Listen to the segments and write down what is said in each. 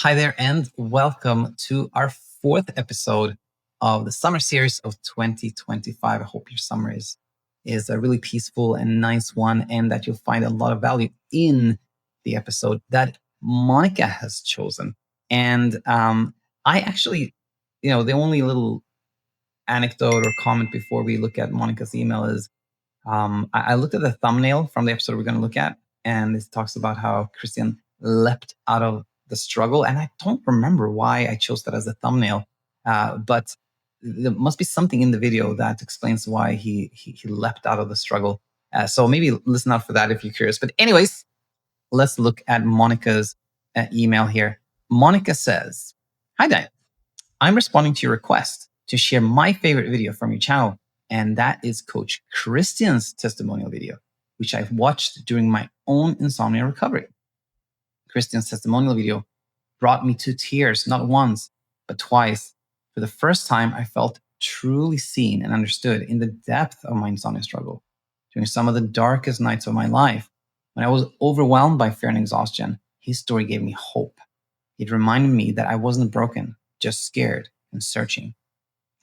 Hi there, and welcome to our fourth episode of the summer series of 2025. I hope your summer is a really peaceful and nice one, and that you'll find a lot of value in the episode that Monica has chosen. And I actually, the only little anecdote or comment before we look at Monica's email is I looked at the thumbnail from the episode we're going to look at, and it talks about how Christian leapt out of the struggle. And I don't remember why I chose that as a thumbnail, but there must be something in the video that explains why he leapt out of the struggle. So maybe listen out for that if you're curious. But anyways, let's look at Monica's email here. Monica says, "Hi, Dan. I'm responding to your request to share my favorite video from your channel, and that is Coach Christian's testimonial video, which I've watched during my own insomnia recovery. Christian's testimonial video brought me to tears, not once, but twice. For the first time, I felt truly seen and understood in the depth of my insomnia struggle. During some of the darkest nights of my life, when I was overwhelmed by fear and exhaustion, his story gave me hope. It reminded me that I wasn't broken, just scared and searching.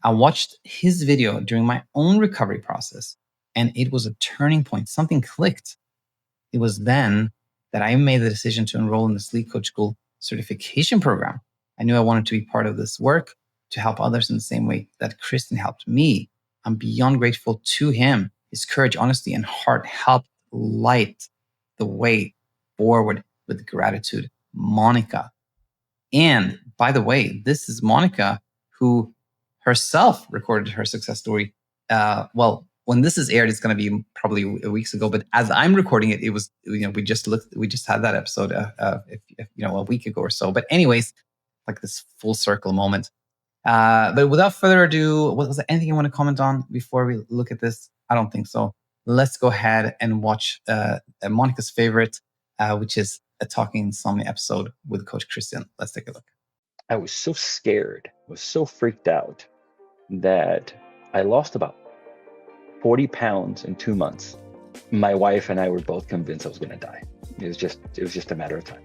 I watched his video during my own recovery process, and it was a turning point. Something clicked. It was then that I made the decision to enroll in the Sleep Coach School certification program. I knew I wanted to be part of this work to help others in the same way that Kristen helped me. I'm beyond grateful to him. His courage, honesty, and heart helped light the way forward with gratitude. Monica." And by the way, this is Monica who herself recorded her success story. Well, when this is aired, it's going to be probably weeks ago. But as I'm recording it, it was, we just had that episode, a week ago or so. But anyways, like this full circle moment. But without further ado, was there anything you want to comment on before we look at this? I don't think so. Let's go ahead and watch Monica's favorite, which is a Talking Insomnia episode with Coach Christian. Let's take a look. I was so scared, was so freaked out that I lost about 40 pounds in 2 months. My wife and I were both convinced I was going to die. It was just a matter of time.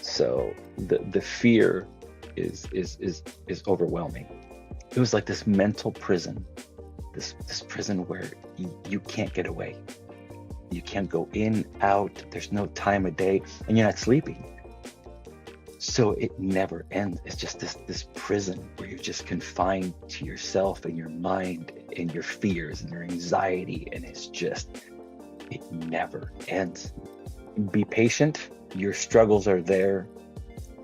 So the fear is overwhelming. It was like this mental prison, this prison where you can't get away. You can't go in, out. There's no time of day, and you're not sleeping. So it never ends. It's just this prison where you're just confined to yourself and your mind and your fears and your anxiety, and it never ends. Be patient. Your struggles are there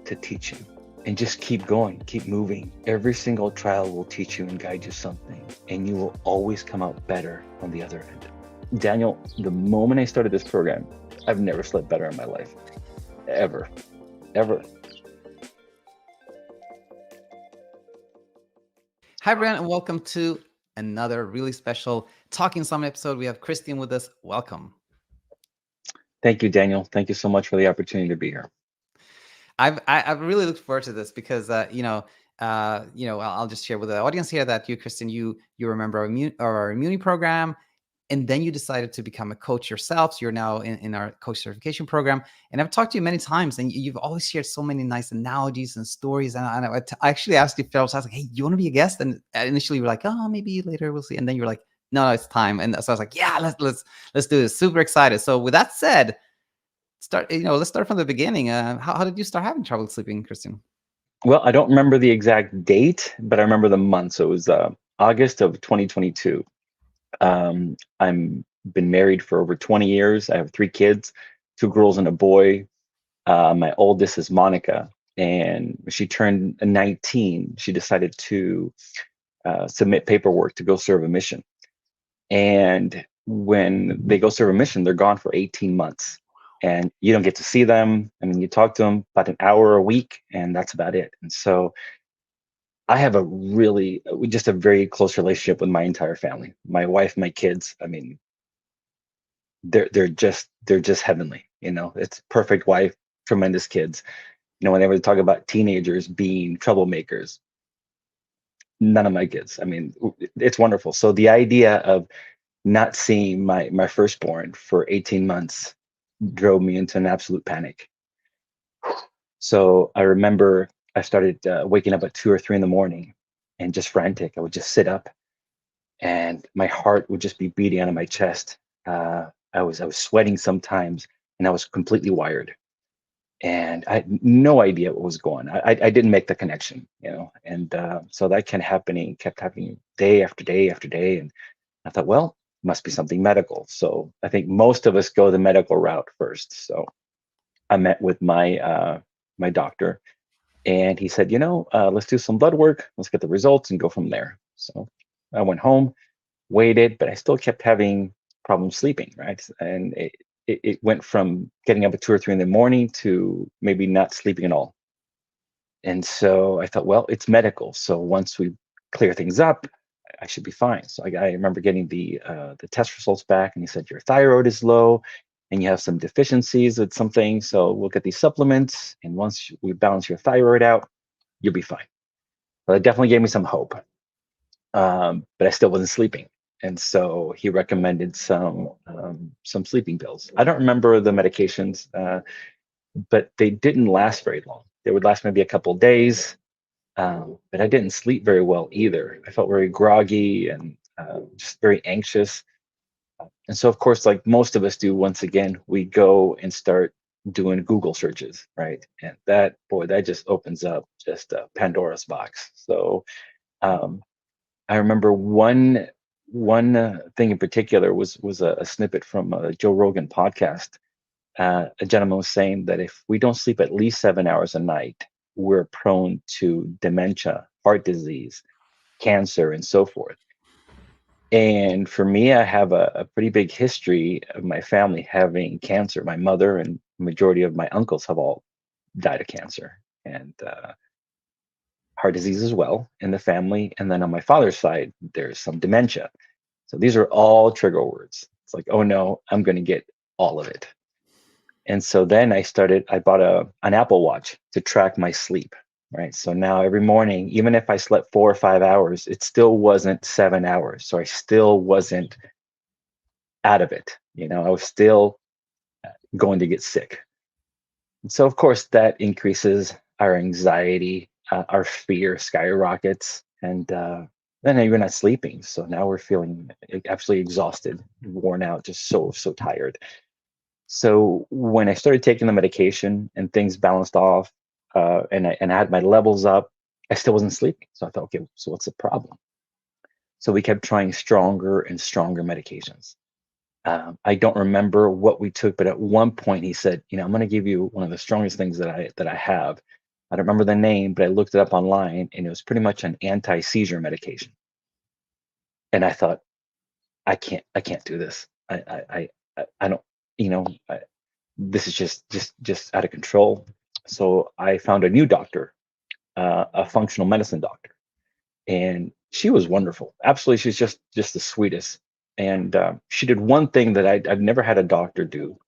to teach you, and just keep going, keep moving. Every single trial will teach you and guide you something, and you will always come out better on the other end. Daniel, the moment I started this program, I've never slept better in my life, ever. Hi, everyone, and welcome to another really special Talking Insomnia episode. We have Christian with us. Welcome. Thank you, Daniel. Thank you so much for the opportunity to be here. I've really looked forward to this because I'll just share with the audience here that you, Christian, you remember our immunity program, and then you decided to become a coach yourself. So you're now in our coach certification program. And I've talked to you many times, and you've always shared so many nice analogies and stories. And I actually asked you, Phil, I was like, hey, you want to be a guest? And initially you were like, oh, maybe later, we'll see. And then you were like, no, it's time. And so I was like, yeah, let's do this. Super excited. So with that said, let's start from the beginning. How did you start having trouble sleeping, Christian? Well, I don't remember the exact date, but I remember the month. So it was August of 2022. I'm been married for over 20 years. I have 3 kids, 2 girls and a boy. My oldest is Monica, and when she turned 19, she decided to submit paperwork to go serve a mission. And when they go serve a mission, they're gone for 18 months. And you don't get to see them. I mean, you talk to them about an hour a week, and that's about it. And so I have just a very close relationship with my entire family, my wife, my kids. I mean, they're just heavenly. It's perfect wife, tremendous kids. Whenever they talk about teenagers being troublemakers, none of my kids. I mean, it's wonderful. So the idea of not seeing my firstborn for 18 months drove me into an absolute panic. So I remember I started waking up at 2 or 3 in the morning and just frantic. I would just sit up and my heart would just be beating out of my chest. I was sweating sometimes, and I was completely wired, and I had no idea what was going on. I didn't make the connection, and so that kept happening day after day after day, and I thought, well, it must be something medical. So I think most of us go the medical route first. So I met with my doctor, and he said, let's do some blood work, let's get the results, and go from there. So I went home, waited, but I still kept having problems sleeping, right? And it went from getting up at 2 or 3 in the morning to maybe not sleeping at all. And so I thought, well, it's medical. So once we clear things up, I should be fine. So I remember getting the test results back, and he said your thyroid is low, and you have some deficiencies with something. So we'll get these supplements, and once we balance your thyroid out, you'll be fine. Well, it definitely gave me some hope, but I still wasn't sleeping. And so he recommended some sleeping pills. I don't remember the medications, but they didn't last very long. They would last maybe a couple days, but I didn't sleep very well either. I felt very groggy and just very anxious. And so, of course, like most of us do, once again, we go and start doing Google searches, right? And that, boy, that just opens up just a Pandora's box. So um, I remember one thing in particular was a snippet from a Joe Rogan podcast. A gentleman was saying that if we don't sleep at least 7 hours a night, we're prone to dementia, heart disease, cancer, and so forth. And for me, I have a pretty big history of my family having cancer. My mother and the majority of my uncles have all died of cancer, and heart disease as well in the family. And then on my father's side, there's some dementia. So these are all trigger words. It's like, oh no, I'm going to get all of it. And so then I bought an Apple Watch to track my sleep, right? So now every morning, even if I slept 4 or 5 hours, it still wasn't 7 hours. So I still wasn't out of it. I was still going to get sick. And so, of course, that increases our anxiety, our fear skyrockets, and then you're not sleeping. So now we're feeling absolutely exhausted, worn out, just so tired. So when I started taking the medication and things balanced off, and I had my levels up, I still wasn't sleeping. So I thought, okay, so what's the problem? So we kept trying stronger and stronger medications. I don't remember what we took, but at one point he said, I'm going to give you one of the strongest things that I have. I don't remember the name, but I looked it up online, and it was pretty much an anti-seizure medication. And I thought, I can't do this. I don't, this is just out of control. So I found a new doctor, a functional medicine doctor, and she was wonderful. Absolutely, she's just the sweetest. And she did one thing that I've never had a doctor do.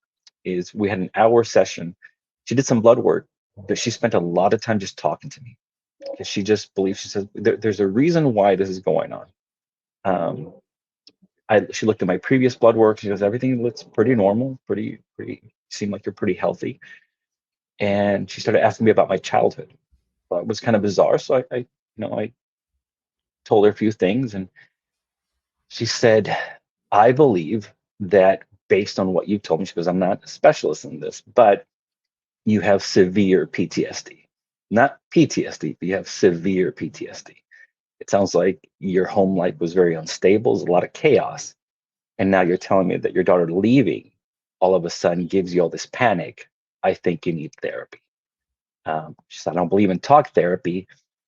Is we had an hour session. She did some blood work, but she spent a lot of time just talking to me because she just believes. She says there's a reason why this is going on. Um, she looked at my previous blood work. She goes, everything looks pretty normal, pretty. Seem like you're pretty healthy. And she started asking me about my childhood. Well, it was kind of bizarre, so I told her a few things, and she said, I believe that based on what you told me, she goes, I'm not a specialist in this, but you have severe PTSD. Not PTSD, but you have severe PTSD. It sounds like your home life was very unstable, there's a lot of chaos. And now you're telling me that your daughter leaving all of a sudden gives you all this panic. I think you need therapy. She said, I don't believe in talk therapy.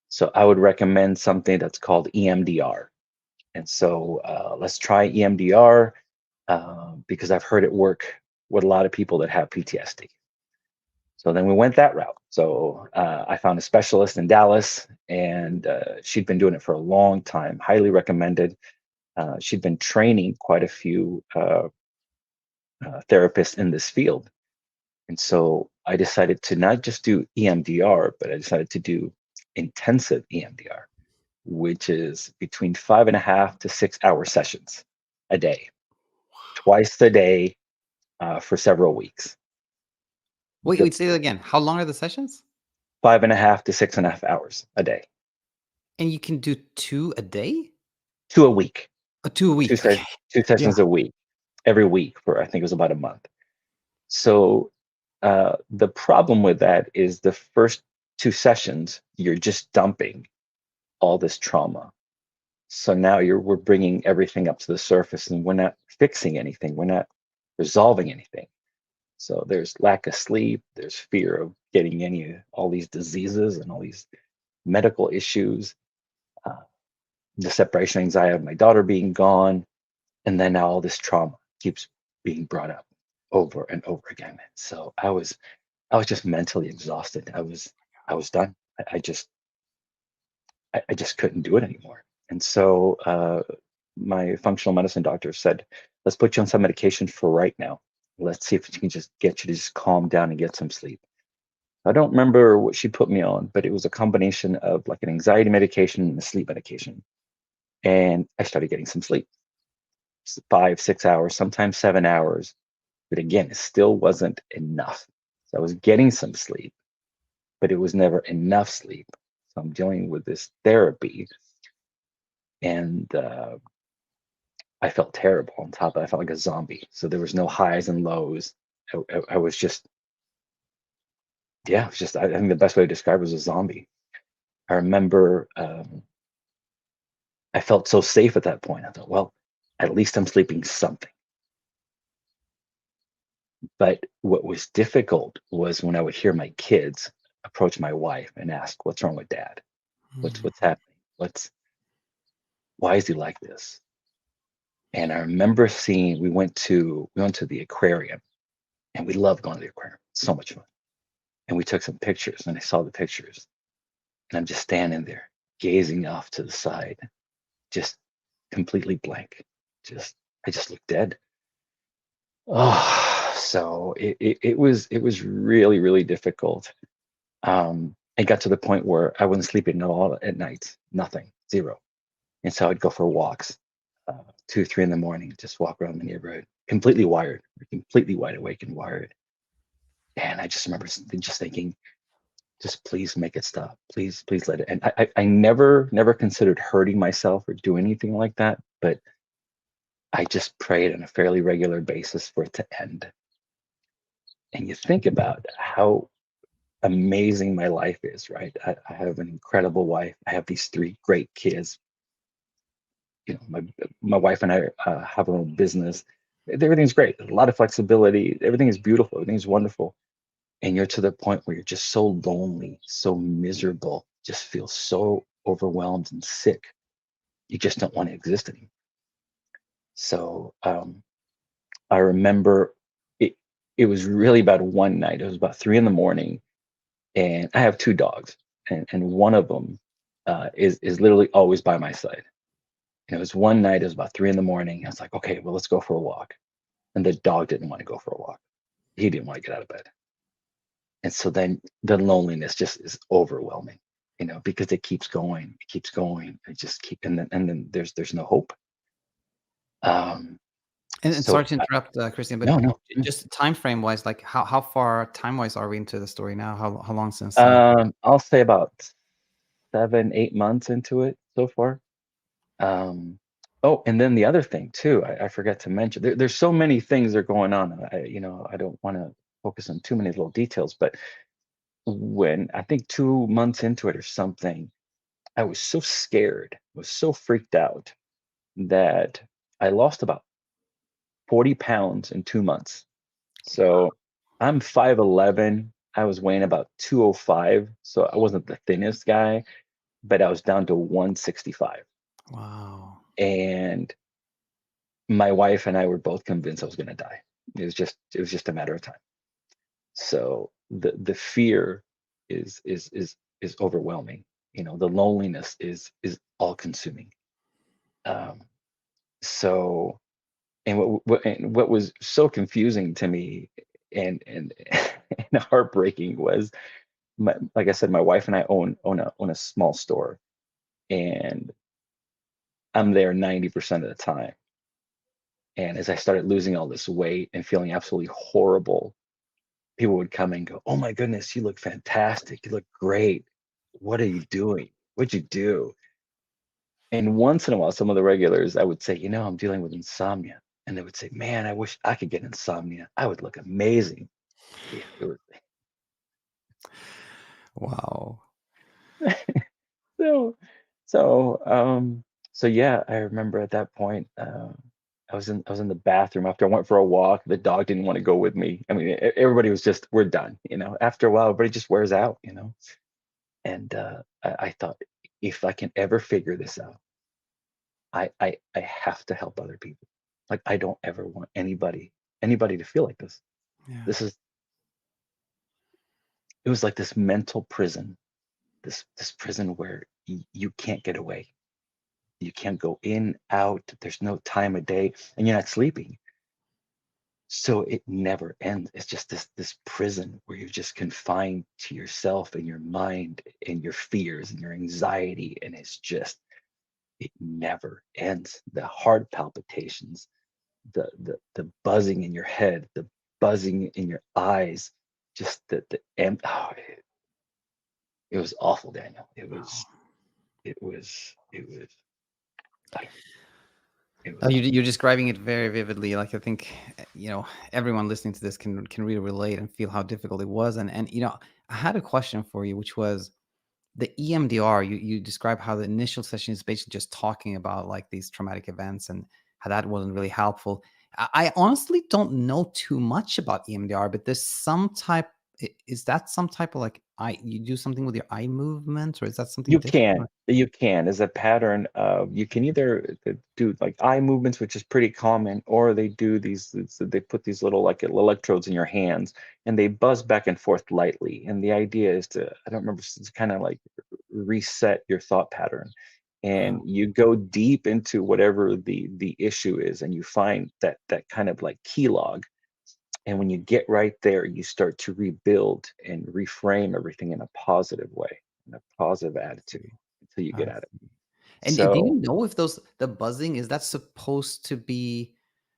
So I would recommend something that's called EMDR. And so let's try EMDR because I've heard it work with a lot of people that have PTSD. So then we went that route. So I found a specialist in Dallas, and she'd been doing it for a long time, highly recommended. She'd been training quite a few therapists in this field. And so I decided to not just do EMDR, but I decided to do intensive EMDR, which is between 5.5 to 6 hour sessions a day, twice a day for several weeks. Wait, The say that again. How long are the sessions? 5.5 to 6.5 hours a day. And you can do 2 a day? 2 a week. 2 a Two week. ses Okay. two Yeah. sessions a week, every week for I think it was about a month. So the problem with that is the first 2 sessions, you're just dumping all this trauma. So now we're bringing everything up to the surface, and we're not fixing anything. We're not resolving anything. So there's lack of sleep. There's fear of getting all these diseases and all these medical issues. Uh, the separation anxiety of my daughter being gone, and then now all this trauma keeps being brought up over and over again. So I was just mentally exhausted. I was done. I just couldn't do it anymore. And so my functional medicine doctor said, let's put you on some medication for right now. Let's see if it can just get you to just calm down and get some sleep. I don't remember what she put me on, but it was a combination of like an anxiety medication and a sleep medication. And I started getting some sleep, 5, 6 hours, sometimes 7 hours. But again, it still wasn't enough. So I was getting some sleep, but it was never enough sleep. So I'm dealing with this therapy, and I felt terrible. On top of it, I felt like a zombie. So there was no highs and lows. I was just, yeah, it was just. I think the best way to describe it was a zombie. I remember I felt so safe at that point. I thought, well, at least I'm sleeping something. But what was difficult was when I would hear my kids approach my wife and ask, "What's wrong with dad? Mm. What's happening? Why is he like this?" And I remember seeing we went to the aquarium, and we loved going to the aquarium. So much fun. And we took some pictures, and I saw the pictures, and I'm just standing there gazing off to the side, just completely blank. Just I just looked dead. Oh, so it was really, really difficult. It got to the point where I wasn't sleeping at all at night, nothing, zero. And so I'd go for walks, 2, 3 in the morning, just walk around the neighborhood, completely wired, completely wide awake and wired. And I just remember just thinking, just please make it stop. Please, please let it. And I never considered hurting myself or doing anything like that, but I just prayed on a fairly regular basis for it to end. And you think about how amazing my life is, right? I have an incredible wife. I have these 3 great kids. My wife and I have our own business. Everything's great. A lot of flexibility. Everything is beautiful. Everything's wonderful. And you're to the point where you're just so lonely, so miserable, just feel so overwhelmed and sick. You just don't want to exist anymore. So I remember it. It was really about one night. It was about 3 in the morning, and I have 2 dogs, and one of them is literally always by my side. And it was one night. It was about 3 in the morning. I was like, okay, well, let's go for a walk. And the dog didn't want to go for a walk. He didn't want to get out of bed. And so then the loneliness just is overwhelming, because it keeps going, it just keep, and then there's no hope. Um, And so sorry to interrupt, Christian, but no, no. just time frame wise, like how far time wise are we into the story now? How long since? I'll say about 7, 8 months into it so far. Oh, and then the other thing too, I forgot to mention, there's so many things that are going on. And I don't want to focus on too many little details, but when I think 2 months into it or something, I was so scared, was so freaked out that I lost about 40 pounds in 2 months. So I'm 5'11. I was weighing about 205. So I wasn't the thinnest guy, but I was down to 165. Wow. And my wife and I were both convinced I was going to die. It was just a matter of time. So the fear is overwhelming. The loneliness is all consuming. Um, so and what was so confusing to me and and heartbreaking was, like I said, my wife and I own a small store, and I'm there 90% of the time. And as I started losing all this weight and feeling absolutely horrible, people would come and go, "Oh my goodness, you look fantastic. You look great. What are you doing? What'd you do?" And once in a while, some of the regulars, I would say, "I'm dealing with insomnia." And they would say, "Man, I wish I could get insomnia. I would look amazing." Yeah, it was Wow. so so so yeah, I remember at that point, I was in the bathroom after I went for a walk. The dog didn't want to go with me. I mean, everybody was just, we're done. After a while, everybody just wears out. And I thought, if I can ever figure this out, I have to help other people. Like, I don't ever want anybody to feel like this. Yeah. This is It was like this mental prison, this prison where you can't get away. You can't go in, out. There's no time of day, and you're not sleeping. So it never ends. It's just this prison where you're just confined to yourself and your mind and your fears and your anxiety, and it never ends. The heart palpitations, the buzzing in your head, the buzzing in your eyes, just it was awful, Daniel. It was I don't it was You're describing it very vividly. Like, I think, everyone listening to this can really relate and feel how difficult it was. And I had a question for you, which was the EMDR. You describe how the initial session is basically just talking about like these traumatic events and how that wasn't really helpful. I honestly don't know too much about EMDR, but there's some type. Is that some type of like you do something with your eye movement, or is that something You different? can. You can. As a pattern of, you can either do like eye movements, which is pretty common, or they do they put these little like electrodes in your hands and they buzz back and forth lightly. And the idea is I don't remember, it's kind of like reset your thought pattern. Oh, And you go deep into whatever the issue is, and you find that kind of like key log. And when you get right there, you start to rebuild and reframe everything in a positive way, in a positive I attitude see. until you get I at it. see. And do So you know if the buzzing, is that supposed to be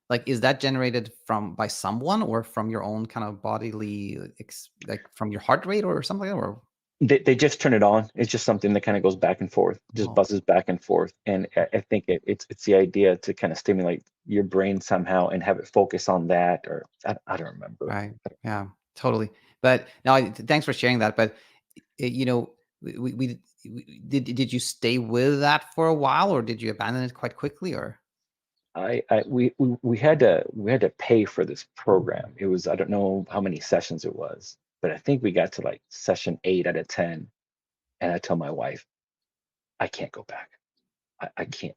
like, is that generated by someone or from your own kind of bodily like from your heart rate or something like that? Or they just turn it on. It's just something that kind of goes back and forth, just oh, buzzes back and forth. And I think it's the idea to kind of stimulate your brain somehow and have it focus on that. Or I don't remember. right. Yeah, totally. But no, thanks for sharing that. But you know, did you stay with that for a while, or did you abandon it quite quickly? Or We had to pay for this program. It was, I don't know how many sessions it was, but I think we got to like session 8 out of 10. And I tell my wife, I can't go back. I can't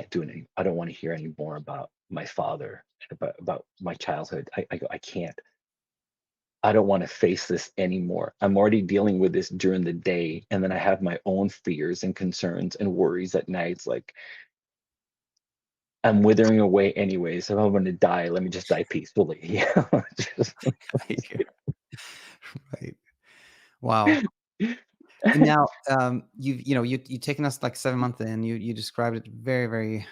do it anymore. I don't want to hear any more about my father, about my childhood. I can't. I don't want to face this anymore. I'm already dealing with this during the day, and then I have my own fears and concerns and worries at nights. Like, I'm withering away anyway, so if I'm going to die, let me just die peacefully. Just- right. Wow. And now, you've taken us like 7 months in. You described it very, very,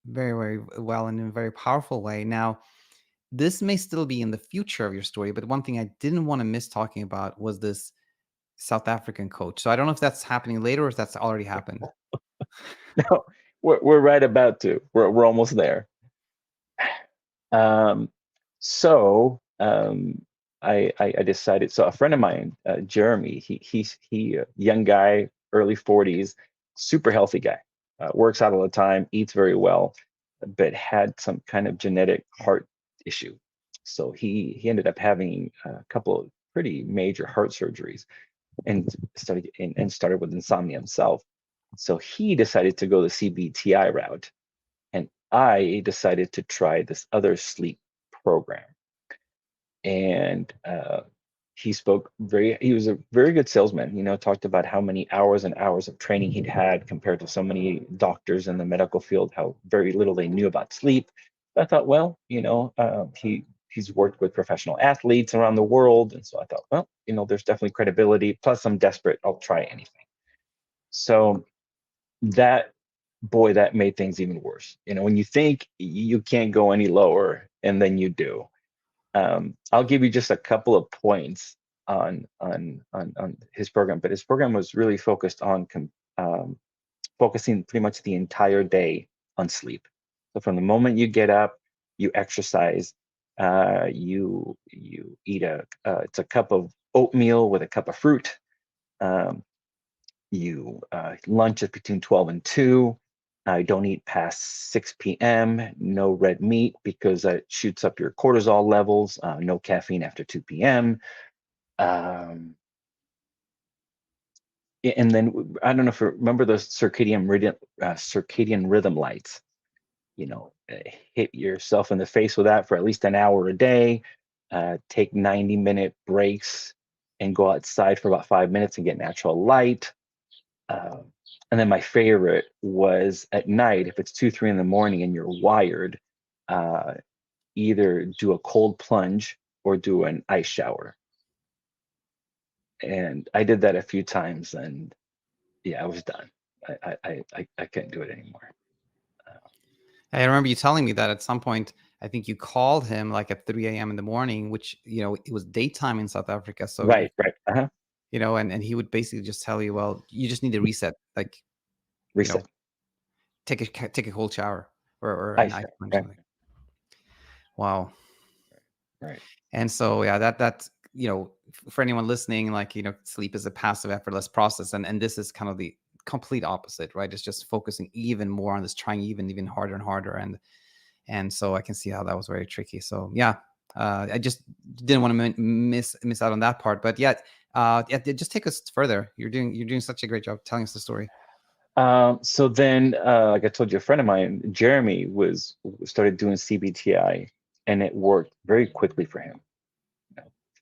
very, very well and in a very powerful way. Now, this may still be in the future of your story, but one thing I didn't want to miss talking about was this South African coach. So I don't know if that's happening later or if that's already happened. no, we're right about to. We're almost there. Um, so I decided. So a friend of mine, Jeremy, he young guy, early 40s, super healthy guy, works out all the time, eats very well, but had some kind of genetic heart issue. So he ended up having a couple of pretty major heart surgeries, and started with insomnia himself. So he decided to go the CBT-I route, and I decided to try this other sleep program. And he was a very good salesman, talked about how many hours and hours of training he'd had compared to so many doctors in the medical field, how very little they knew about sleep. I thought, well, he's worked with professional athletes around the world. And so I thought, well, there's definitely credibility. Plus, I'm desperate. I'll try anything. So that that made things even worse. When you think you can't go any lower and then you do. I'll give you just a couple of points on his program, but his program was really focused on focusing pretty much the entire day on sleep. So from the moment you get up, you exercise, you eat it's a cup of oatmeal with a cup of fruit. You lunch at between 12 and 2. Don't eat past 6 p.m. No red meat because it shoots up your cortisol levels. No caffeine after 2 p.m. And then I don't know if you remember those circadian rhythm lights. Hit yourself in the face with that for at least an hour a day. Take 90-minute breaks and go outside for about 5 minutes and get natural light. And then my favorite was at night, if it's 2, 3 in the morning and you're wired, either do a cold plunge or do an ice shower. And I did that a few times, and yeah, I was done. I couldn't do it anymore. I remember you telling me that at some point, I think you called him like at 3 a.m. in the morning, which, it was daytime in South Africa. So, Right. and he would basically just tell you, well, you just need to reset, like, Reset. Take a cold shower or Ice an ice shower, plunge. right. Something. Wow. Right. And so, yeah, that's, for anyone listening, like, sleep is a passive, effortless process. And this is kind of the complete opposite, right? It's just focusing even more on this, trying even harder and harder. And so I can see how that was very tricky. So yeah, I just didn't want to miss out on that part. But yeah, just take us further. You're doing such a great job telling us the story. So then, like I told you, a friend of mine, Jeremy, started doing CBT-I, and it worked very quickly for him.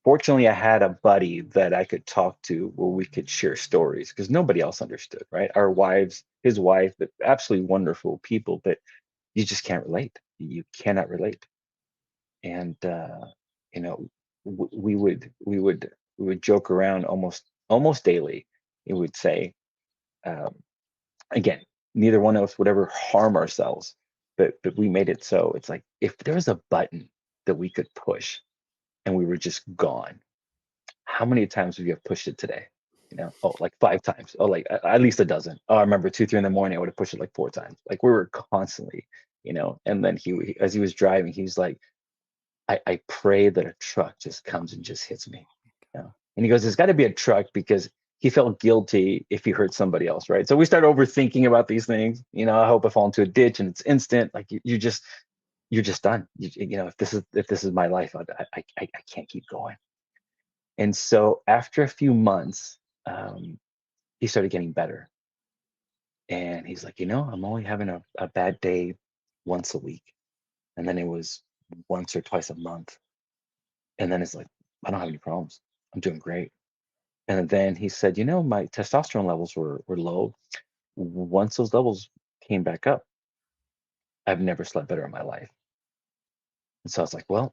Fortunately, I had a buddy that I could talk to where we could share stories because nobody else understood, right? Our wives, his wife, but absolutely wonderful people, but you just can't relate. You cannot relate. And we would joke around almost daily. It would say, again, neither one of us would ever harm ourselves, but we made it so it's like if there was a button that we could push and we were just gone, how many times would you have pushed it today? Oh, like 5 times. Oh, like at least a dozen. Oh, I remember 2, 3 in the morning, I would have pushed it like 4 times. Like we were constantly, and then as he was driving, he was like, I pray that a truck just comes and just hits me. And he goes, there's got to be a truck because he felt guilty if he hurt somebody else, right? So we start overthinking about these things. I hope I fall into a ditch and it's instant. Like you're just done. If this is my life, I can't keep going. And so after a few months, he started getting better. And he's like, I'm only having a bad day once a week. And then it was once or twice a month. And then it's like, I don't have any problems. I'm doing great. And then he said, my testosterone levels were low. Once those levels came back up, I've never slept better in my life. And so I was like, well,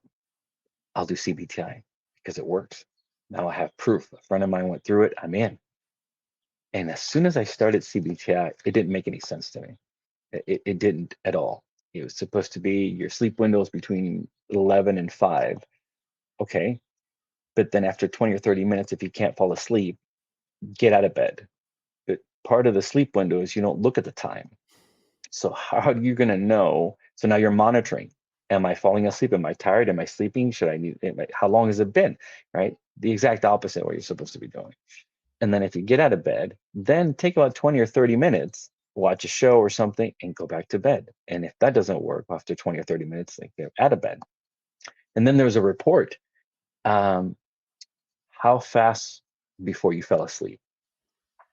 I'll do CBT-I because it works. Now I have proof. A friend of mine went through it. I'm in. And as soon as I started CBT-I, it didn't make any sense to me. It didn't at all. It was supposed to be your sleep windows between 11 and 5. Okay. But then after 20 or 30 minutes, if you can't fall asleep, get out of bed. But part of the sleep window is you don't look at the time. So how are you going to know? So now you're monitoring. Am I falling asleep? Am I tired? Am I sleeping? How long has it been? Right? The exact opposite of what you're supposed to be doing. And then if you get out of bed, then take about 20 or 30 minutes, watch a show or something, and go back to bed. And if that doesn't work after 20 or 30 minutes, like get out of bed. And then there's a report. How fast before you fell asleep?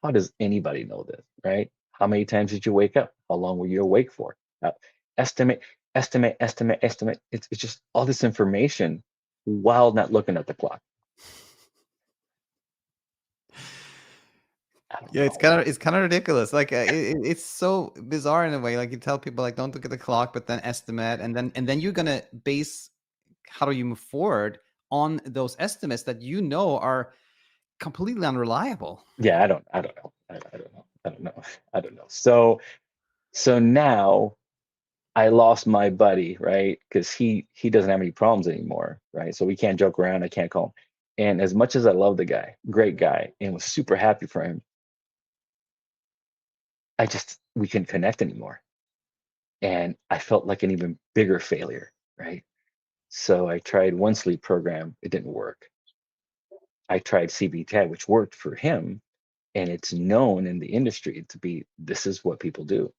How does anybody know this, right? How many times did you wake up? How long were you awake for? Estimate. It's just all this information while not looking at the clock. Yeah, it's kind of ridiculous. Like it's so bizarre in a way. Like you tell people like don't look at the clock, but then estimate, and then you're gonna base how do you move forward on those estimates that are completely unreliable. Yeah, I don't know. I don't know. So now I lost my buddy, right? Because he doesn't have any problems anymore, right? So we can't joke around. I can't call him. And as much as I love the guy, great guy, and was super happy for him, we couldn't connect anymore. And I felt like an even bigger failure, right? So I tried one sleep program, it didn't work. I tried CBT-I, which worked for him, and it's known in the industry to be this is what people do.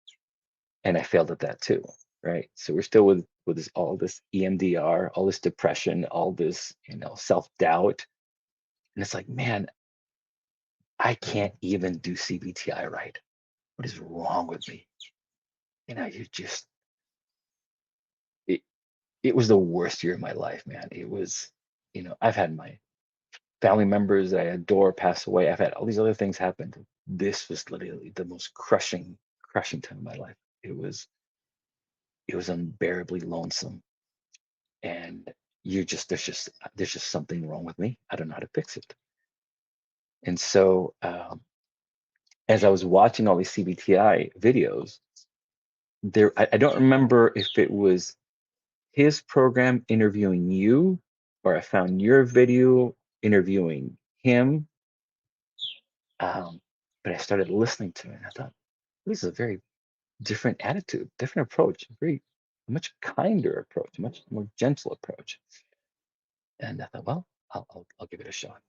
And I failed at that too, right? So we're still with this, all this EMDR, all this depression, all this, self-doubt. And it's like, man, I can't even do CBT-I right. What is wrong with me? You just it it was the worst year of my life, man. It was, I've had my family members that I adore pass away. I've had all these other things happen. This was literally the most crushing time of my life. It was unbearably lonesome. And there's just something wrong with me. I don't know how to fix it. And so as I was watching all these CBT-I videos, I don't remember if it was his program interviewing you, or I found your video interviewing him. But I started listening to it, and I thought, this is a very different attitude, different approach, a very much kinder approach, much more gentle approach. And I thought, well, I'll give it a shot.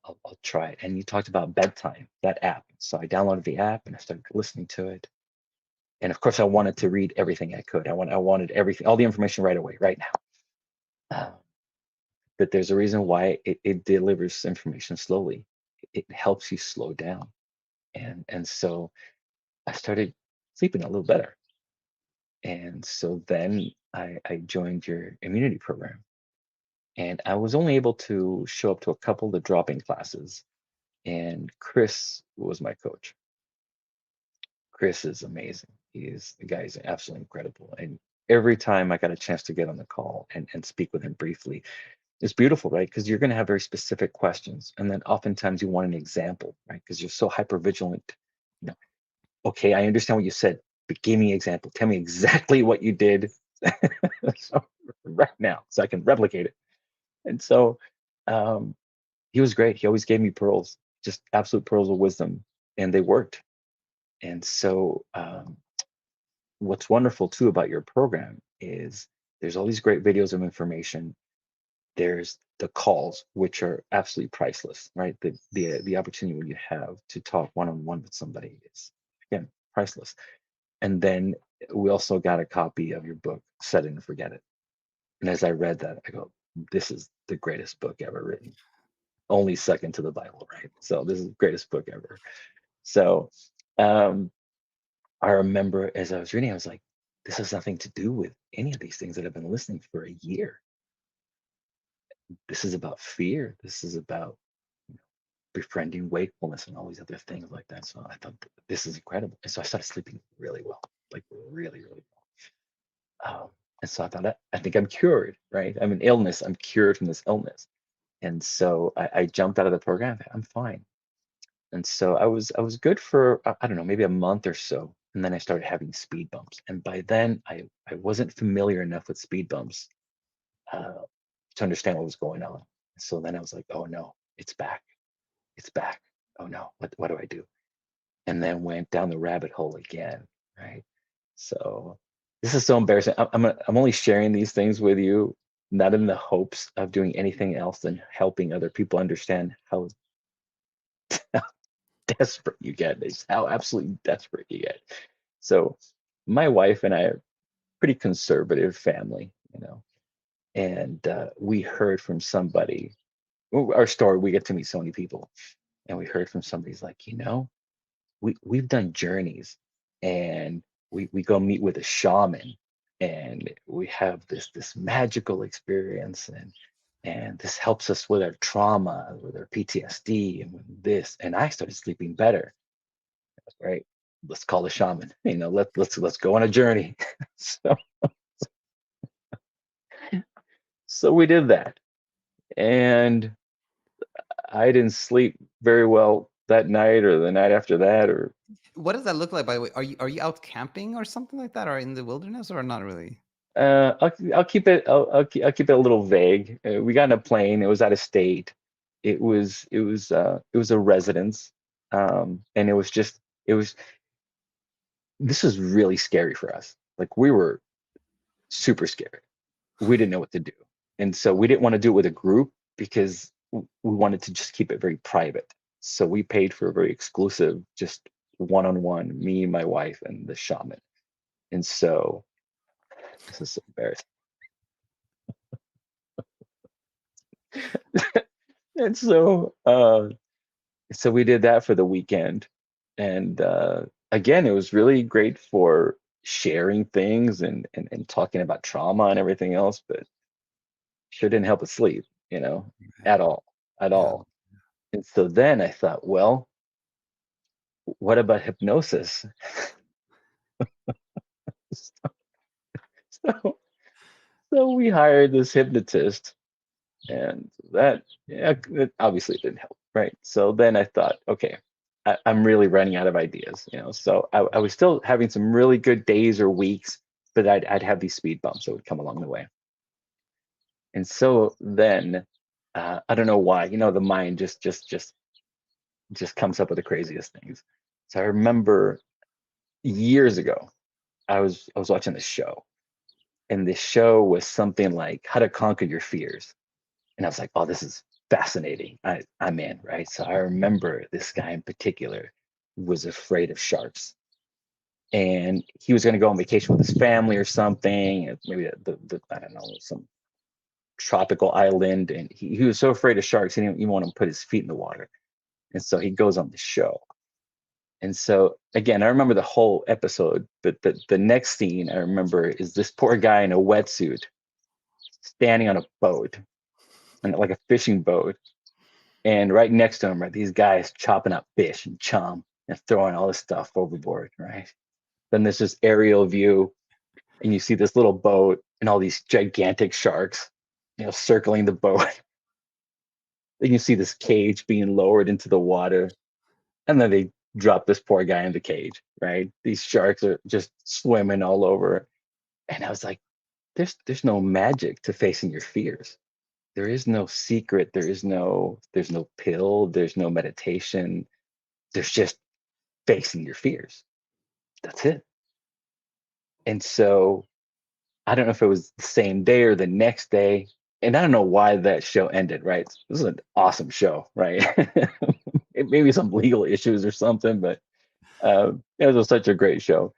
I'll try it. And you talked about BedTyme, that app. So I downloaded the app and I started listening to it. And of course, I wanted to read everything I could. I wanted everything, all the information right away, right now. But there's a reason why it delivers information slowly. It helps you slow down. And so I started sleeping a little better. And so then I joined your immunity program. And I was only able to show up to a couple of the drop-in classes. And Chris was my coach. Chris is amazing. The guy is absolutely incredible. And every time I got a chance to get on the call and speak with him briefly, it's beautiful, right? Because you're going to have very specific questions. And then oftentimes you want an example, right? Because you're so hyper vigilant. Okay, I understand what you said, but give me an example. Tell me exactly what you did so, right now so I can replicate it. And so he was great. He always gave me pearls, just absolute pearls of wisdom, and they worked. And so what's wonderful too about your program is there's all these great videos of information. There's the calls, which are absolutely priceless, right? The opportunity when you have to talk one-on-one with somebody is, again, priceless. And then we also got a copy of your book, Set It and Forget It. And as I read that, I go, this is the greatest book ever written. Only second to the Bible, right? So this is the greatest book ever. So I remember as I was reading, I was like, this has nothing to do with any of these things that I've been listening for a year. This is about fear. This is about befriending wakefulness and all these other things like that. So I thought this is incredible. And so I started sleeping really well, like really, really well. And so I thought, I think I'm cured, right? I'm an illness. I'm cured from this illness. And so I jumped out of the program. I'm fine. And so I was good for I don't know, maybe a month or so, and then I started having speed bumps. And by then I wasn't familiar enough with speed bumps uh, to understand what was going on. So then I was like, oh no, it's back, it's back. Oh no, what do I do? And then went down the rabbit hole again, right? So this is so embarrassing. I'm only sharing these things with you, not in the hopes of doing anything else than helping other people understand how desperate you get. Is how absolutely desperate you get. So my wife and I are pretty conservative family, and we heard from somebody. Our story, we get to meet so many people, and we heard from somebody's like, we've done journeys, and we go meet with a shaman, and we have this magical experience, and this helps us with our trauma, with our PTSD, and with this. And I started sleeping better, right? Let's call the shaman. Let's go on a journey. so so we did that, and I didn't sleep very well that night or the night after that, or What does that look like, by the way? Are you out camping or something like that, or in the wilderness, or not really? I'll keep it I'll keep it a little vague. We got in a plane. It was out of state. It was a residence, and it was this was really scary for us. Like we were super scared. We didn't know what to do, and so we didn't want to do it with a group because we wanted to just keep it very private. So we paid for a very exclusive, just one-on-one, me, my wife, and the shaman. And so this is so embarrassing. And so we did that for the weekend. And again, it was really great for sharing things and talking about trauma and everything else, but sure didn't help us sleep, at Right. all, at Yeah. all. And so then I thought, well, what about hypnosis? So, so we hired this hypnotist, and that, yeah, it obviously didn't help, right? So then I thought, okay, I'm really running out of ideas. So I was still having some really good days or weeks, but I'd have these speed bumps that would come along the way. And so then I don't know why, the mind just comes up with the craziest things. So I remember years ago, I was watching this show, and this show was something like How to Conquer Your Fears. And I was like, oh, this is fascinating. I'm in, right? So I remember this guy in particular was afraid of sharks. And he was going to go on vacation with his family or something, maybe the I don't know, some tropical island. And he was so afraid of sharks, he didn't even want to put his feet in the water. And so he goes on the show. And so again, I remember the whole episode, but the next scene I remember is this poor guy in a wetsuit standing on a boat, and like a fishing boat. And right next to him are these guys chopping up fish and chum and throwing all this stuff overboard, right? Then there's this aerial view, and you see this little boat and all these gigantic sharks, circling the boat. Then you see this cage being lowered into the water, and then they drop this poor guy in the cage, right? These sharks are just swimming all over. And I was like, there's no magic to facing your fears. There is no secret. There's no pill. There's no meditation. There's just facing your fears. That's it. And so I don't know if it was the same day or the next day. And I don't know why that show ended, right? This is an awesome show, right? It maybe some legal issues or something, but it was such a great show.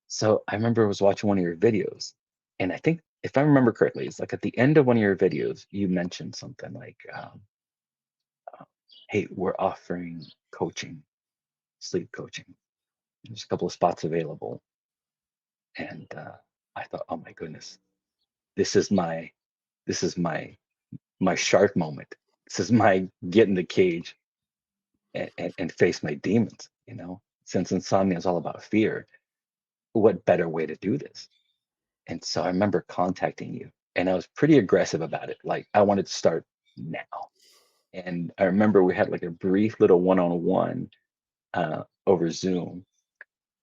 So I remember I was watching one of your videos, and I think if I remember correctly, it's like at the end of one of your videos, you mentioned something like, "Hey, we're offering coaching, sleep coaching. There's a couple of spots available." And I thought, "Oh my goodness, this is my shark moment. This is my get in the cage and face my demons." Since insomnia is all about fear, what better way to do this? And so I remember contacting you, and I was pretty aggressive about it. Like I wanted to start now. And I remember we had like a brief little one-on-one over Zoom.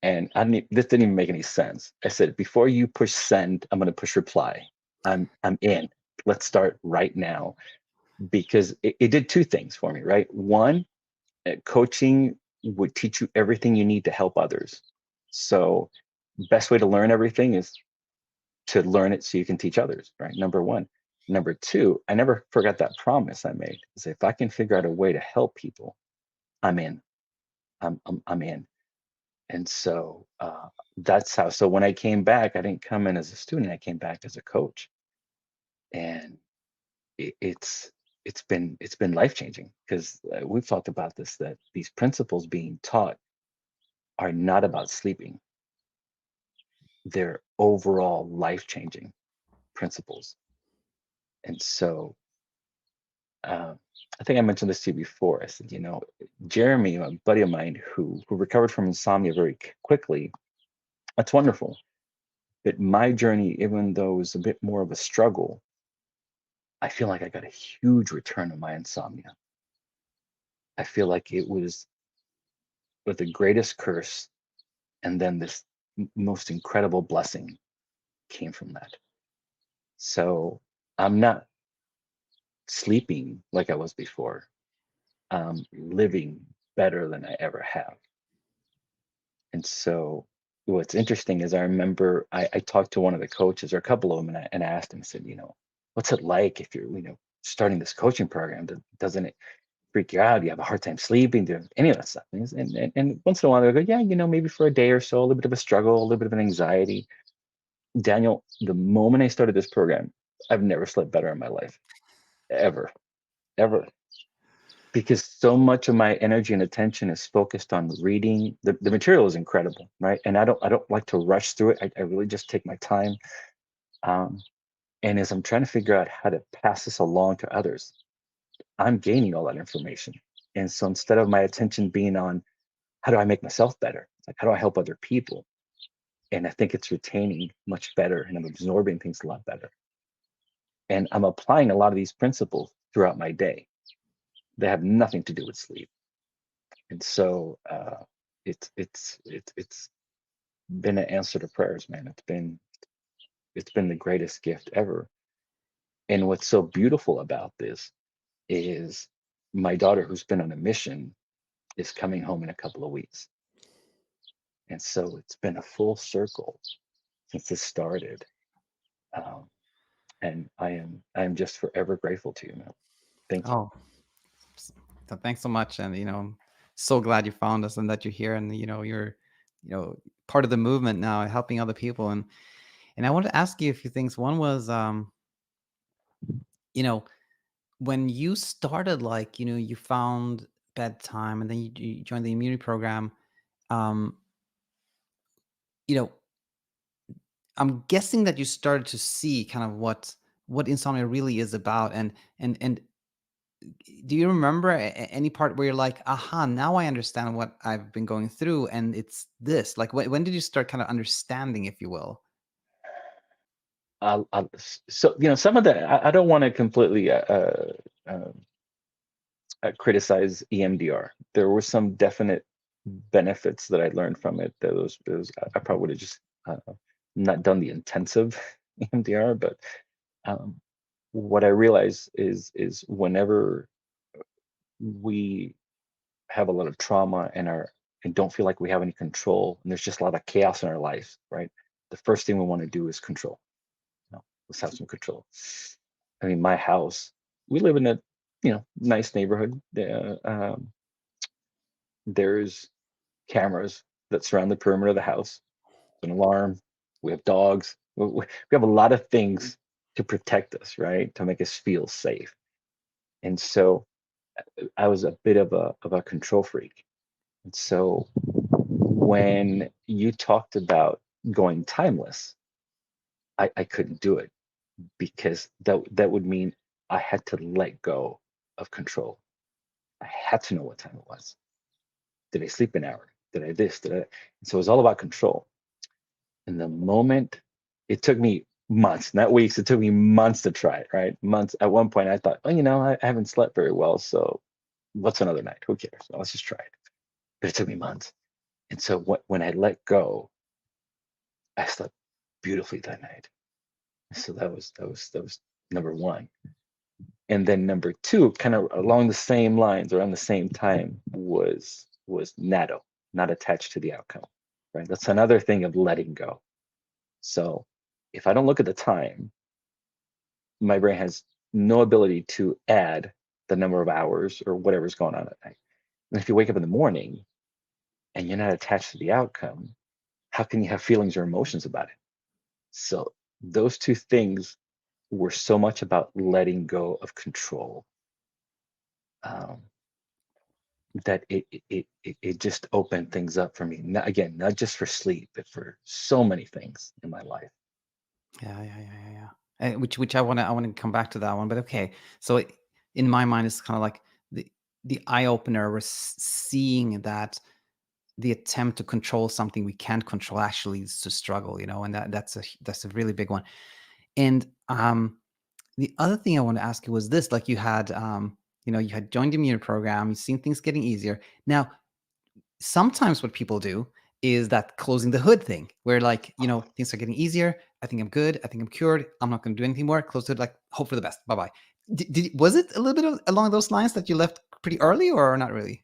And this didn't even make any sense. I said, before you push send, I'm going to push reply. I'm in. Let's start right now, because it did two things for me, right? One, coaching would teach you everything you need to help others. So best way to learn everything is to learn it so you can teach others, right? Number one. Number two, I never forgot that promise I made. Is if I can figure out a way to help people, I'm in. I'm in. And so that's how. So when I came back, I didn't come in as a student. I came back as a coach, and it's been life changing, because we've talked about this, that these principles being taught are not about sleeping. They're overall life changing principles. And so uh, I think I mentioned this to you before. I said, Jeremy, a buddy of mine who recovered from insomnia very quickly. That's wonderful. But my journey, even though it was a bit more of a struggle, I feel like I got a huge return of my insomnia. I feel like it was the greatest curse And then this most incredible blessing came from that. So I'm not sleeping like I was before. I'm living better than I ever have. And so what's interesting is I remember I talked to one of the coaches or a couple of them, and I asked him, I said, what's it like if you're, starting this coaching program? Doesn't it freak you out? Do you have a hard time sleeping? Do any of that stuff? And once in a while they go, yeah, maybe for a day or so, a little bit of a struggle, a little bit of an anxiety. Daniel, the moment I started this program, I've never slept better in my life, ever, ever. Because so much of my energy and attention is focused on reading. The material is incredible, right? And I don't like to rush through it. I really just take my time. And as I'm trying to figure out how to pass this along to others, I'm gaining all that information. And so instead of my attention being on how do I make myself better, it's like how do I help other people? And I think it's retaining much better, and I'm absorbing things a lot better. And I'm applying a lot of these principles throughout my day. They have nothing to do with sleep. And so it's been an answer to prayers, man. It's been the greatest gift ever. And what's so beautiful about this is my daughter, who's been on a mission, is coming home in a couple of weeks. And so it's been a full circle since this started. And I am just forever grateful to you, man. Thank you. Oh, so thanks so much. And, I'm so glad you found us and that you're here, and, you're, part of the movement now, helping other people. And I wanted to ask you a few things. One was, when you started, like, you found BedTyme, and then you joined the immunity program, um, you know, I'm guessing that you started to see kind of what insomnia really is about. And do you remember any part where you're like, aha, now I understand what I've been going through, and it's this? Like, when did you start kind of understanding, if you will? So some of that I don't want to completely criticize EMDR. There were some definite benefits that I learned from it. Those I probably would have just not done the intensive EMDR, but what I realize is whenever we have a lot of trauma and don't feel like we have any control, and there's just a lot of chaos in our life, right? The first thing we want to do is control. Let's have some control. I mean, my house, we live in a nice neighborhood. There's cameras that surround the perimeter of the house, an alarm. We have dogs. We have a lot of things to protect us, right? To make us feel safe. And so I was a bit of a control freak. And so when you talked about going timeless, I couldn't do it, because that would mean I had to let go of control. I had to know what time it was. Did I sleep an hour? Did I this? Did I? And so it was all about control. And the moment, it took me months, not weeks, it took me months to try it, right? Months. At one point I thought, I haven't slept very well, so what's another night? Who cares? Well, let's just try it. But it took me months. And so when I let go, I slept beautifully that night. So that was number one. And then number two, kind of along the same lines, around the same time, was natto, not attached to the outcome, right? That's another thing of letting go. So if I don't look at the time, my brain has no ability to add the number of hours or whatever's going on at night. And if you wake up in the morning and you're not attached to the outcome, how can you have feelings or emotions about it? So those two things were so much about letting go of control, that it just opened things up for me. Not just for sleep, but for so many things in my life. Yeah. Which I want to come back to that one, but okay. So in my mind, it's kind of like the eye opener was seeing that the attempt to control something we can't control actually leads to struggle, and that's a really big one. And the other thing I want to ask you was this: like, you had you had joined the immunity program, you've seen things getting easier. Now, sometimes what people do is that closing the hood thing, where like, you know, things are getting easier. I think I'm good. I think I'm cured. I'm not going to do anything more. Close the hood, like hope for the best. Bye bye. Was it a little bit along those lines that you left pretty early, or not really?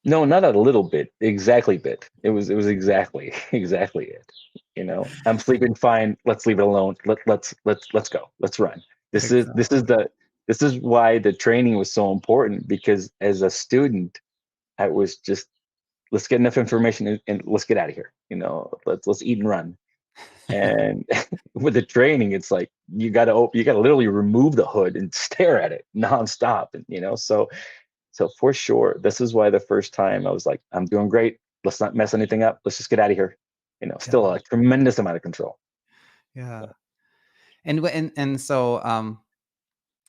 No, not a little bit, exactly bit. It was exactly exactly it. You know, I'm sleeping fine. Let's leave it alone. Let's go. Let's run. This is this Exactly. is the this is why the training was so important, because as a student, I was just, let's get enough information and let's get out of here. You know, let's eat and run. And with the training, it's like you gotta literally remove the hood and stare at it nonstop. And you know, so for sure, this is why the first time I was like, I'm doing great. Let's not mess anything up. Let's just get out of here. You know, still Yeah. a tremendous amount of control. Yeah. And so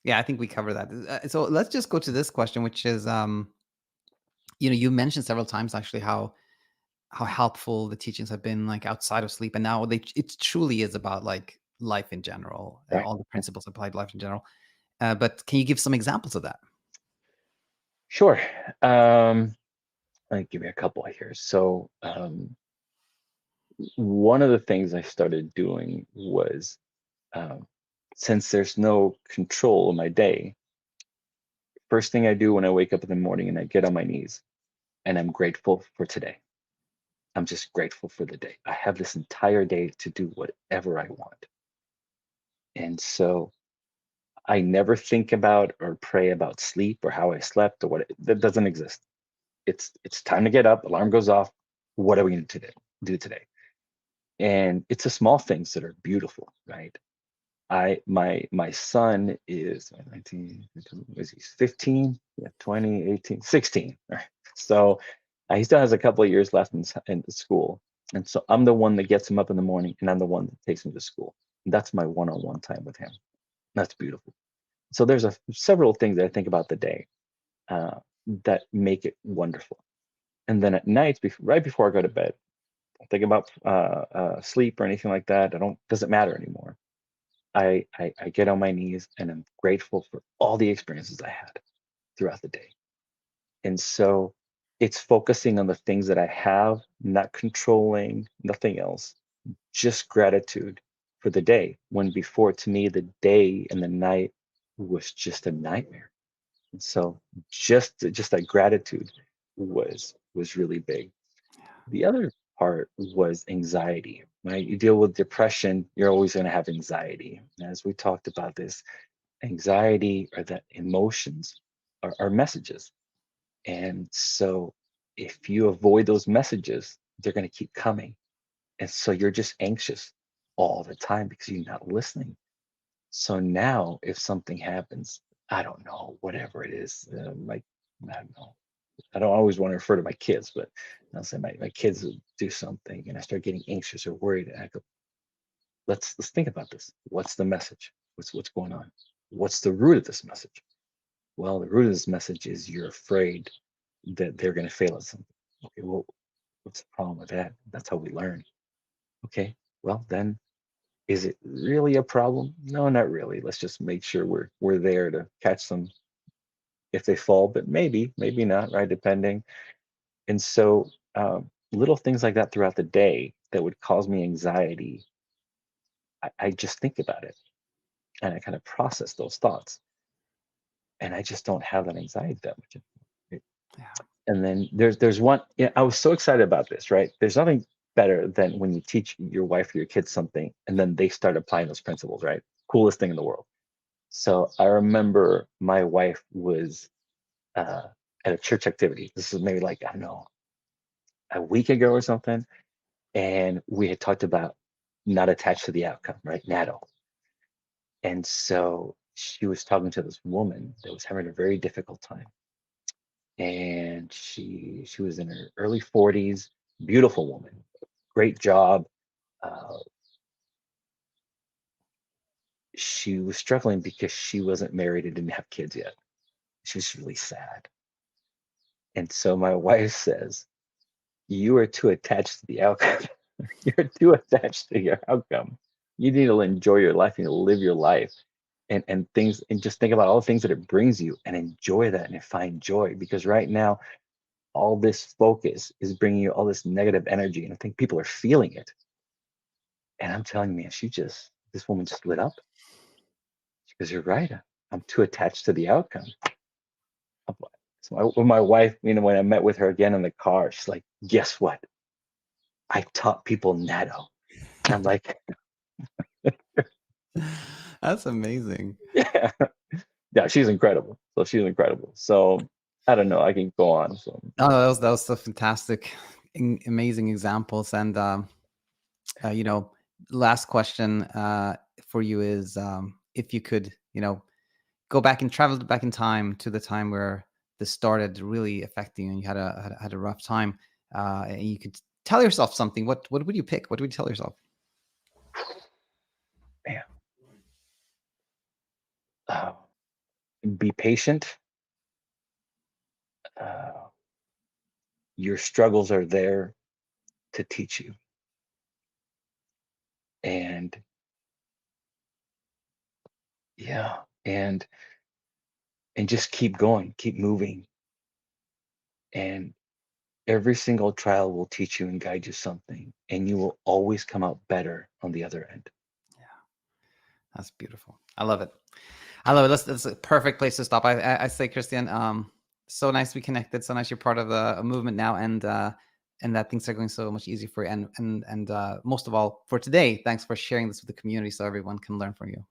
yeah, I think we cover that. So let's just go to this question, which is you know, you mentioned several times actually how helpful the teachings have been, like outside of sleep, and now it truly is about like life in general. Right. All the principles apply to life in general. But can you give some examples of that? Sure. Um, Let me give you a couple here. So one of the things I started doing was, um, since there's no control of my day, first thing I do when I wake up in the morning and I get on my knees and I'm grateful for today. I'm just grateful for the day. I have this entire day to do whatever I want. And so I never think about or pray about sleep or how I slept or that doesn't exist. It's time to get up, alarm goes off. What are we going to do today? And it's the small things that are beautiful, right? My son is 19, he's 15, yeah, 20, 18, 16. Right? So he still has a couple of years left in school. And so I'm the one that gets him up in the morning and I'm the one that takes him to school. And that's my one-on-one time with him. That's beautiful. So there's several things that I think about the day uh, that make it wonderful. And then at night, right before I go to bed, I think about sleep or anything like that. Doesn't matter anymore. I get on my knees and I'm grateful for all the experiences I had throughout the day. And so it's focusing on the things that I have, not controlling, nothing else, just gratitude for the day. When before, to me, the day and the night was just a nightmare. And so just that gratitude was really big. The other part was anxiety, right? You deal with depression, you're always going to have anxiety. As we talked about this, anxiety or that emotions are messages. And so if you avoid those messages, they're going to keep coming. And so you're just anxious all the time because you're not listening. So now if something happens, I don't know, whatever it is, like, I don't know, I don't always want to refer to my kids, but I'll say my kids will do something and I start getting anxious or worried. And I go, let's think about this. What's the message? What's going on? What's the root of this message? Well, the root of this message is you're afraid that they're going to fail at something. Okay, well, what's the problem with that? That's how we learn. Okay, well then, is it really a problem? No, not really. Let's just make sure we're there to catch them if they fall, but maybe not, right? Depending. And so little things like that throughout the day that would cause me anxiety, I just think about it and I kind of process those thoughts, and I just don't have that anxiety that much anymore. Yeah. And then there's one, yeah, I was so excited about this, right? There's nothing better than when you teach your wife or your kids something and then they start applying those principles, right? Coolest thing in the world. So I remember my wife was uh, at a church activity. This is maybe like, I don't know, a week ago or something. And we had talked about not attached to the outcome, right? Natto. And so she was talking to this woman that was having a very difficult time. And she was in her early 40s, beautiful woman, great job. Uh, she was struggling because she wasn't married and didn't have kids yet. She was really sad. And so my wife says, you are too attached to the outcome. You're too attached to your outcome. You need to enjoy your life. You need to live your life and things, and just think about all the things that it brings you and enjoy that and find joy. Because right now, all this focus is bringing you all this negative energy. And I think people are feeling it. And I'm telling you, man, this woman just lit up. She goes, you're right. I'm too attached to the outcome. So my wife, when I met with her again in the car, she's like, guess what? I taught people natto. And I'm like, That's amazing. yeah. Yeah, she's incredible. So I don't know. I can go on. So that was so fantastic, amazing examples. And last question for you is, if you could, go back and travel back in time to the time where this started really affecting you and you had a rough time, and you could tell yourself something, what would you pick? What would you tell yourself? man, be patient. Your struggles are there to teach you. And yeah, and just keep going, keep moving. And every single trial will teach you and guide you something, and you will always come out better on the other end. Yeah, that's beautiful. I love it. That's a perfect place to stop. I say, Christian, so nice to be connected. So nice you're part of a movement now, and that things are going so much easier for you. And most of all, for today, thanks for sharing this with the community so everyone can learn from you.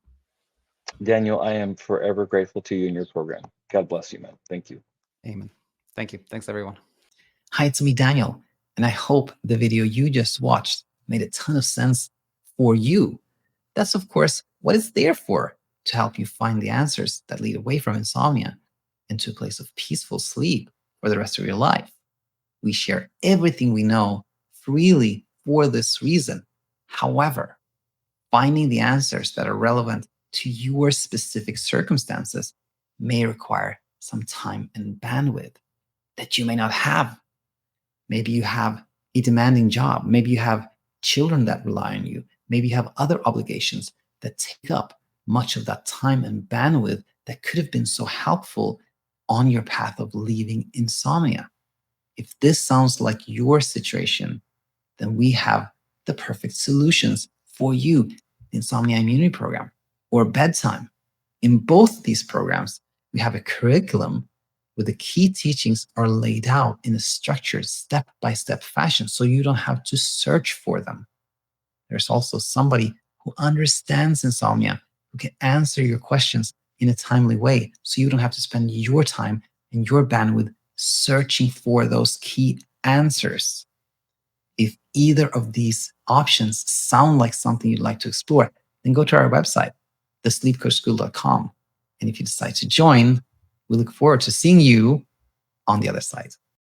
Daniel, I am forever grateful to you and your program. God bless you, man. Thank you. Amen. Thank you. Thanks, everyone. Hi, it's me, Daniel, and I hope the video you just watched made a ton of sense for you. That's, of course, what it's there for, to help you find the answers that lead away from insomnia into a place of peaceful sleep for the rest of your life. We share everything we know freely for this reason. However, finding the answers that are relevant to your specific circumstances may require some time and bandwidth that you may not have. Maybe you have a demanding job. Maybe you have children that rely on you. Maybe you have other obligations that take up much of that time and bandwidth that could have been so helpful on your path of leaving insomnia. If this sounds like your situation, then we have the perfect solutions for you, the Insomnia Immunity Program or BedTyme. In both these programs, we have a curriculum where the key teachings are laid out in a structured step-by-step fashion, so you don't have to search for them. There's also somebody who understands insomnia, who can answer your questions in a timely way, so you don't have to spend your time and your bandwidth searching for those key answers. If either of these options sound like something you'd like to explore, then go to our website, thesleepcoachschool.com. And if you decide to join, we look forward to seeing you on the other side.